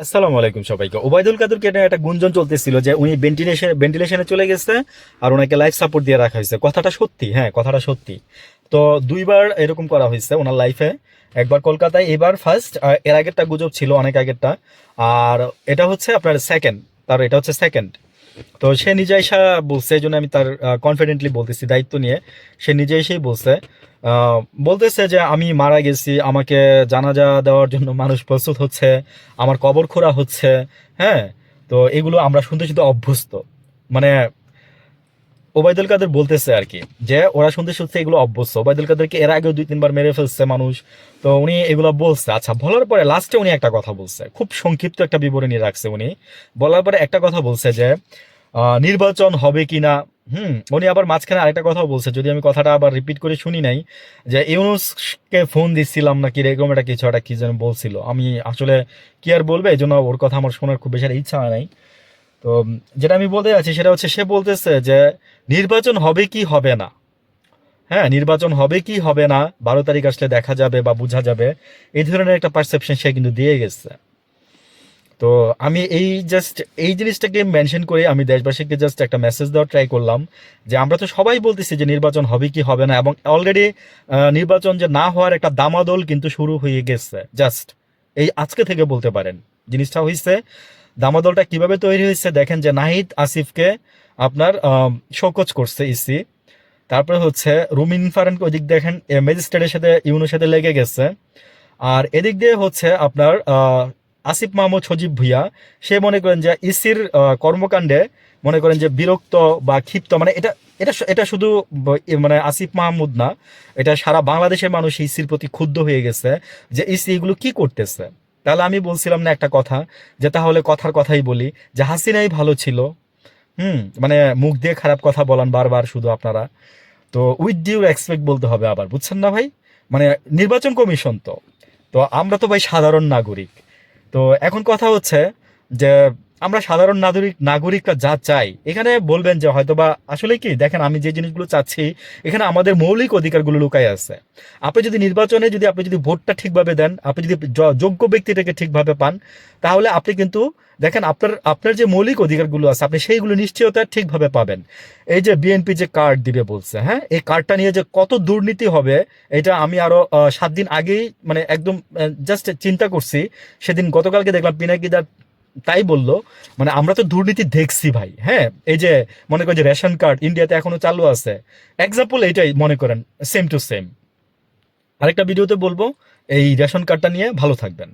আসসালামু আলাইকুম সবাইকে। ওবায়দুল কাদেরকে নিয়ে একটা গুঞ্জন চলতেছিল যে উনি ভেন্টিলেশনে চলে গেছে আর ওনাকে লাইফ সাপোর্ট দিয়ে রাখা হয়েছে। কথাটা সত্যি, হ্যাঁ কথাটা সত্যি। তো দুইবার এরকম করা হয়েছে ওনার লাইফে, একবার কলকাতায়, এবার ফার্স্ট। এর আগেরটা গুজব ছিল, অনেক আগেরটা। আর এটা হচ্ছে আপনার সেকেন্ড, তার এটা হচ্ছে সেকেন্ড। তো সে নিজে এসে বলছে, এই জন্য আমি তার কনফিডেন্টলি বলতেছি, দায়িত্ব নিয়ে। সে নিজে এসেই বলছে, আহ, বলতেছে যে আমি মারা গেছি, আমাকে জানাজা দেওয়ার জন্য মানুষ প্রস্তুত হচ্ছে, আমার কবর খোঁড়া হচ্ছে। হ্যাঁ, তো এগুলো আমরা শুনতে শুনতে অভ্যস্ত। মানে ওবায়দুল কাদের বলতেছে আর কি, যে ওরা শুনতে শুনতে এগুলো অভ্যস্ত। ওবায়দুল কাদেরকে এর আগেও 2-3 বার মেরে ফেলছে মানুষ। তো উনি এগুলো বলছে, আচ্ছা বলার পরে লাস্টে উনি একটা কথা বলছে, খুব সংক্ষিপ্ত একটা বিবরণী রাখছে উনি। বলার পরে একটা কথা বলছে যে নির্বাচন হবে কিনা। উনি আবার মাঝখানে আরেকটা কথাও বলছে, যদি আমি কথাটা আবার রিপিট করে শুনি নাই, যে ইউনুসকে ফোন দিচ্ছিলাম নাকি এরকম একটা কিছু একটা কি যেন বলছিল। আমি আসলে কি আর বলবে, এই জন্য ওর কথা আমার শোনার খুব বেশি একটা ইচ্ছা হয় নাই। তো যেটা আমি বলতে যাচ্ছি সেটা হচ্ছে, সে বলতেছে যে নির্বাচন হবে কি হবে না। হ্যাঁ, নির্বাচন হবে কি হবে না 12 তারিখ আসলে দেখা যাবে বা বোঝা যাবে। এই ধরনের একটা পারসেপশন সে কিন্তু দিয়ে গেছে। তো আমি এই জিনিসটাকে মেনশন করে আমি দেশবাসীকে জাস্ট একটা মেসেজ দেওয়ার ট্রাই করলাম, যে আমরা তো সবাই বলতেছি যে নির্বাচন হবে কি হবে না, এবং অলরেডি নির্বাচন যে না হওয়ার একটা দামাদল কিন্তু শুরু হয়ে গেছে। জাস্ট এই আজকে থেকে বলতে পারেন জিনিসটা হয়েছে। দামাদলটা কিভাবে তৈরি হয়েছে দেখেন, যে নাহিদ আসিফকে আপনার শোকজ করছে ইসি। তারপরে হচ্ছে রুমিন ফারানকে ওইদিক দেখেন ম্যাজিস্ট্রেটের সাথে ইউনোর সাথে লেগে গেছে। আর এদিক দিয়ে হচ্ছে আপনার আসিফ মাহমুদ সজীব ভুইয়া, সে মনে করেন যে ইসির কর্মকাণ্ডে মনে করেন যে বিরক্ত বা ক্ষিপ্ত। মানে এটা এটা এটা শুধু মানে আসিফ মাহমুদ না, এটা সারা বাংলাদেশের মানুষ ইসির প্রতি ক্ষুব্ধ হয়ে গেছে, যে ইসি এগুলো কি করতেছে। তাহলে আমি বলছিলাম না একটা কথা, যে তাহলে কথার কথাই বলি, যে হাসিনাই ভালো ছিল। মানে মুখ দিয়ে খারাপ কথা বলান বারবার শুধু আপনারা। তো উইথ ডিউ রেসপেক্ট বলতে হবে আবার, বুঝছেন না ভাই? মানে নির্বাচন কমিশন তো, তো আমরা তো ভাই সাধারণ নাগরিক। তো এখন কথা হচ্ছে যে আমরা সাধারণ নাগরিকরা যা চাই, এখানে বলবেন যে হয়তোবা আসলে কি দেখেন, আমি যে জিনিসগুলো চাচ্ছি এখানে আমাদের মৌলিক অধিকারগুলো লুকায় আছে। আপনি যদি নির্বাচনে আপনি যদি ভোটটা ঠিকভাবে দেন, আপনি যদি যোগ্য ব্যক্তিটাকে ঠিকভাবে পান, তাহলে আপনি কিন্তু দেখেন আপনার আপনার যে মৌলিক অধিকারগুলো আছে আপনি সেইগুলো নিশ্চয়তা ঠিকভাবে পাবেন। এই যে বিএনপি যে কার্ড দিবে বলছে, হ্যাঁ, এই কার্ডটা নিয়ে যে কত দুর্নীতি হবে, এটা আমি আরো 7 দিন আগেই মানে একদম জাস্ট চিন্তা করছি। সেদিন গতকালকে দেখলাম পিনাকিদার তাই বললো, মানে আমরা তো দুর্নীতি দেখছি ভাই। হ্যাঁ, এই যে মনে করেন যে রেশন কার্ড ইন্ডিয়াতে এখনো চালু আছে, এক্সাম্পল এইটাই মনে করেন, সেম টু সেম। আরেকটা ভিডিওতে বলবো এই রেশন কার্ডটা নিয়ে। ভালো থাকবেন।